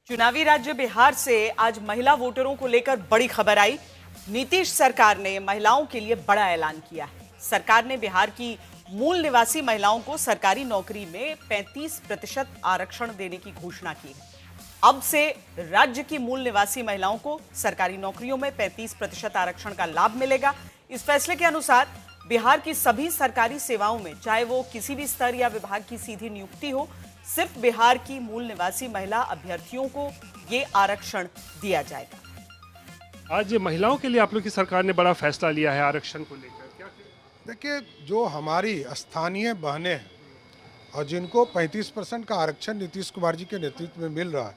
चुनावी राज्य बिहार से आज महिला वोटरों को लेकर बड़ी खबर आई। नीतीश सरकार ने महिलाओं के लिए बड़ा ऐलान किया है। सरकार ने बिहार की मूल निवासी महिलाओं को सरकारी नौकरी में 35% आरक्षण देने की घोषणा की है। अब से राज्य की मूल निवासी महिलाओं को सरकारी नौकरियों में 35% आरक्षण का लाभ मिलेगा। इस फैसले के अनुसार बिहार की सभी सरकारी सेवाओं में, चाहे वो किसी भी स्तर या विभाग की सीधी नियुक्ति हो, सिर्फ बिहार की मूल निवासी महिला अभ्यर्थियों को ये आरक्षण दिया जाएगा। आज महिलाओं के लिए आप लोग की सरकार ने बड़ा फैसला लिया है आरक्षण को लेकर, क्या? देखिए, जो हमारी स्थानीय बहनें हैं और जिनको 35% का आरक्षण नीतीश कुमार जी के नेतृत्व में मिल रहा है,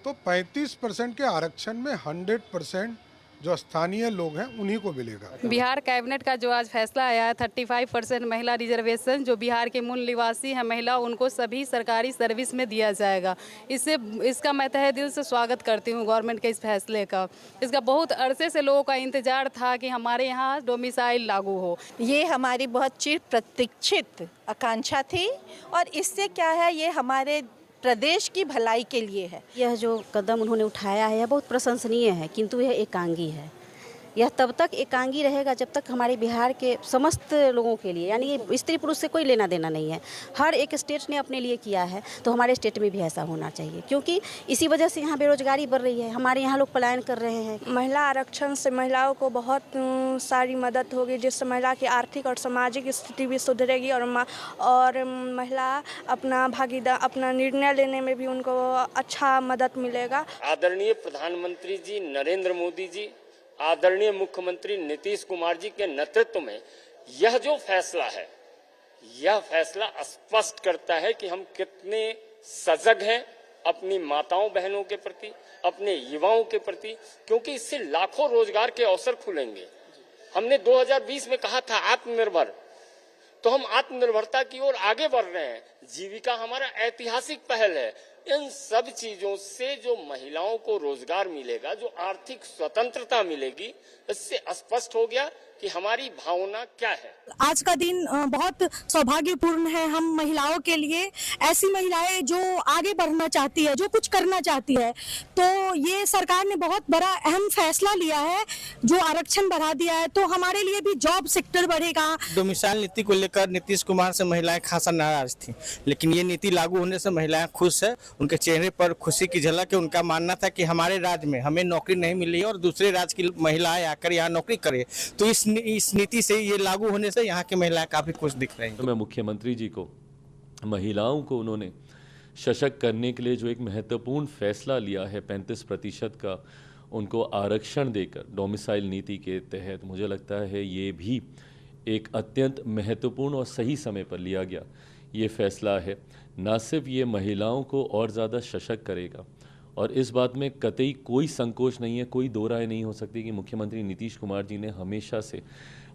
तो 35% के आरक्षण में 100% जो स्थानीय लोग हैं उन्हीं को मिलेगा। बिहार कैबिनेट का जो आज फैसला आया है 35% महिला रिजर्वेशन, जो बिहार के मूल निवासी हैं महिला, उनको सभी सरकारी सर्विस में दिया जाएगा। इसका मैं तहे दिल से स्वागत करती हूँ गवर्नमेंट के इस फैसले का। इसका बहुत अरसे से लोगों का इंतजार था कि हमारे यहाँ डोमिसाइल लागू हो। ये हमारी बहुत चिर प्रतीक्षित आकांक्षा थी और इससे क्या है, ये हमारे प्रदेश की भलाई के लिए है। यह जो कदम उन्होंने उठाया है यह बहुत प्रशंसनीय है, किंतु यह एकांगी है। यह तब तक एकांगी रहेगा जब तक हमारे बिहार के समस्त लोगों के लिए, यानी स्त्री पुरुष से कोई लेना देना नहीं है। हर एक स्टेट ने अपने लिए किया है, तो हमारे स्टेट में भी ऐसा होना चाहिए, क्योंकि इसी वजह से यहाँ बेरोजगारी बढ़ रही है। हमारे यहाँ लोग पलायन कर रहे हैं। महिला आरक्षण से महिलाओं को बहुत सारी मदद होगी, जिससे महिला की आर्थिक और सामाजिक स्थिति भी सुधरेगी और महिला अपना निर्णय लेने में भी उनको अच्छा मदद मिलेगा। आदरणीय प्रधानमंत्री जी नरेंद्र मोदी जी, आदरणीय मुख्यमंत्री नीतीश कुमार जी के नेतृत्व में यह जो फैसला है, यह फैसला स्पष्ट करता है कि हम कितने सजग हैं अपनी माताओं बहनों के प्रति, अपने युवाओं के प्रति, क्योंकि इससे लाखों रोजगार के अवसर खुलेंगे। हमने 2020 में कहा था आत्मनिर्भर, तो हम आत्मनिर्भरता की ओर आगे बढ़ रहे हैं। जीविका हमारा ऐतिहासिक पहल है। इन सब चीजों से जो महिलाओं को रोजगार मिलेगा, जो आर्थिक स्वतंत्रता मिलेगी, इससे स्पष्ट हो गया कि हमारी भावना क्या है। आज का दिन बहुत सौभाग्यपूर्ण है हम महिलाओं के लिए। ऐसी महिलाएं जो आगे बढ़ना चाहती है, जो कुछ करना चाहती है, तो ये सरकार ने बहुत बड़ा अहम फैसला लिया है, जो आरक्षण बढ़ा दिया है, तो हमारे लिए भी जॉब सेक्टर बढ़ेगा। डोमिसाइल नीति को लेकर नीतीश कुमार से महिलाएं खासा नाराज थी, लेकिन ये नीति लागू होने से महिलाएं खुश है। उनके चेहरे पर खुशी की झलक है। उनका मानना था कि हमारे राज्य में हमें नौकरी नहीं मिल रही है और दूसरे राज्य की महिलाएं आकर यहाँ नौकरी करें, तो इस नीति से, ये लागू होने से यहाँ की महिलाएं काफी खुश दिख रही हैं। तो मैं मुख्यमंत्री जी को, महिलाओं को उन्होंने सशक्त करने के लिए जो एक महत्वपूर्ण फैसला लिया है 35% का उनको आरक्षण देकर डोमिसाइल नीति के तहत, मुझे लगता है ये भी एक अत्यंत महत्वपूर्ण और सही समय पर लिया गया ये फैसला है। न सिर्फ ये महिलाओं को और ज़्यादा सशक्त करेगा, और इस बात में कतई कोई संकोच नहीं है, कोई दो राय नहीं हो सकती कि मुख्यमंत्री नीतीश कुमार जी ने हमेशा से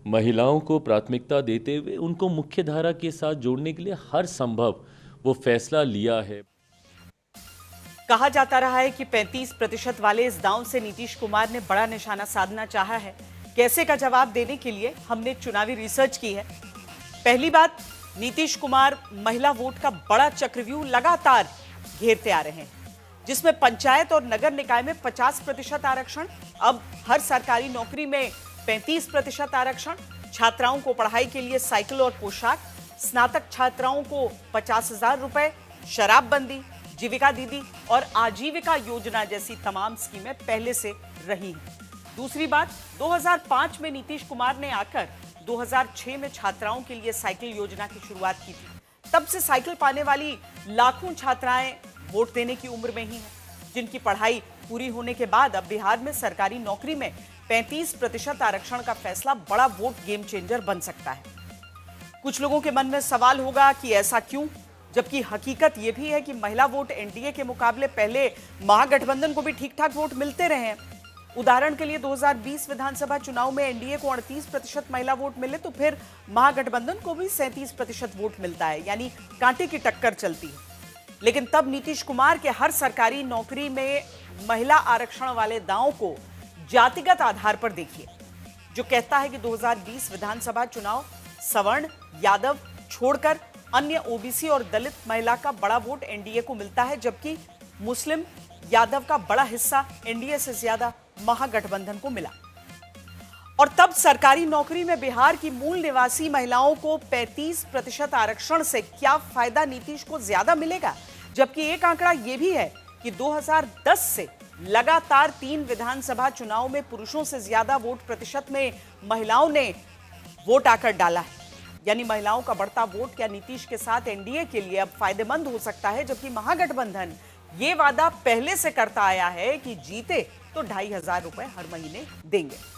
महिलाओं को प्राथमिकता देते हुए उनको मुख्य धारा के साथ जोड़ने के लिए हर संभव वो फैसला लिया है। कहा जाता रहा है कि 35% वाले इस दांव से नीतीश कुमार ने बड़ा निशाना साधना चाहा है। कैसे का जवाब देने के लिए हमने चुनावी रिसर्च की है। पहली बात, नीतीश कुमार महिला वोट का बड़ा चक्रव्यूह लगातार घेरते आ रहे हैं, जिसमें पंचायत और नगर निकाय में 50% आरक्षण, अब हर सरकारी नौकरी में 35% आरक्षण, छात्राओं को पढ़ाई के लिए साइकिल और पोशाक, स्नातक छात्राओं को 50,000 रुपए, शराबबंदी, जीविका दीदी और आजीविका योजना जैसी तमाम स्कीमें पहले से रही हैं। दूसरी बात, 2005 में नीतीश कुमार ने आकर 2006 में छात्राओं के लिए साइकिल योजना की शुरुआत की थी। तब से साइकिल पाने वाली लाखों छात्राएं वोट देने की उम्र में ही हैं, जिनकी पढ़ाई पूरी होने के बाद अब बिहार में सरकारी नौकरी में 35% आरक्षण का फैसला बड़ा वोट गेम चेंजर बन सकता है। कुछ लोगों के मन में सवाल होगा कि ऐसा क्यों, जबकि हकीकत यह भी है कि महिला वोट एनडीए के मुकाबले पहले महागठबंधन को भी ठीक ठाक वोट मिलते रहे हैं। उदाहरण के लिए 2020 विधानसभा चुनाव में एनडीए को 38% महिला वोट मिले, तो फिर महागठबंधन को भी 37% वोट मिलता है, यानी कांटे की टक्कर चलती है। लेकिन तब नीतीश कुमार के हर सरकारी नौकरी में महिला आरक्षण वाले दांव को जातिगत आधार पर देखिए, जो कहता है कि 2020 विधानसभा चुनाव सवर्ण, यादव छोड़कर अन्य ओबीसी और दलित महिला का बड़ा वोट एनडीए को मिलता है, जबकि मुस्लिम, यादव का बड़ा हिस्सा एनडीए से ज्यादा महागठबंधन को मिला। और तब सरकारी नौकरी में बिहार की मूल निवासी महिलाओं को 35% आरक्षण से क्या फायदा नीतीश को ज्यादा मिलेगा? जबकि एक आंकड़ा यह भी है कि 2010 से लगातार 3 विधानसभा चुनाव में पुरुषों से ज्यादा वोट प्रतिशत में महिलाओं ने वोट आकर डाला है। यानी महिलाओं का बढ़ता वोट क्या नीतीश के साथ एनडीए के लिए अब फायदेमंद हो सकता है? जबकि महागठबंधन ये वादा पहले से करता आया है कि जीते तो 2500 रुपए हर महीने देंगे।